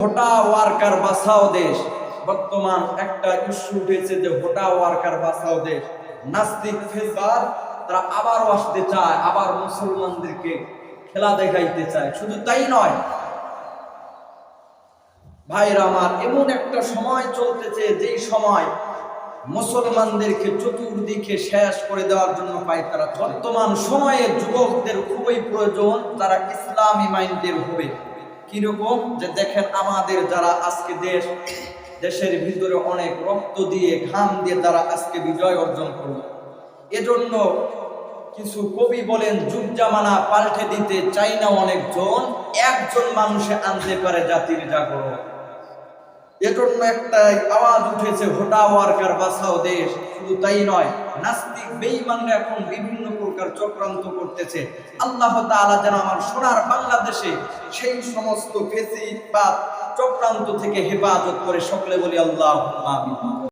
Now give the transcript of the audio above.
হোটা worker বাঁচাও দেশ। বর্তমান একটা ইস্যু উঠেছে যে হোটা ওয়ার্কার বাঁচাও দেশ। নাস্তিক ফেসবাদ তারা আবারও আসতে চায়, আবার মুসলমানদেরকে খেলা দেখাইতে চায়। শুধু তাই নয় ভাইরা আমার, এমন একটা সময় চলতেছে যেই সময় মুসলমানদেরকে চতুর্দিকে শেষ করে দেওয়ার জন্য পায়তারা। বর্তমান সময়ে যুবকদের খুবই প্রয়োজন তারা ইসলামী মাইন্ডের হবে। কিরকম যে দেখেন, আমাদের যারা আজকে দেশের ভিতরে অনেক রক্ত দিয়ে ঘাম দিয়ে তারা আজকে বিজয় অর্জন করলো, এজন্য কিছু কবি বলেন যুগ জামানা পাল্টে দিতে চাই না অনেকজন, একজন মানুষে আনতে পারে জাতির জাগরণ। এজন্য একটা আওয়াজ উঠেছে, হোটা ওয়ার্কার বাঁচাও দেশ। শুধু তাই নয়, নাস্তিক বেঈমানরা এখন বিভিন্ন প্রকার চক্রান্ত করতেছে। আল্লাহ তাআলা যেন আমার সোনার বাংলাদেশে সেই সমস্ত ফেসিবাদ চক্রান্ত থেকে হেফাজত করে। সকলে বলি আল্লাহুম্মা আমিন।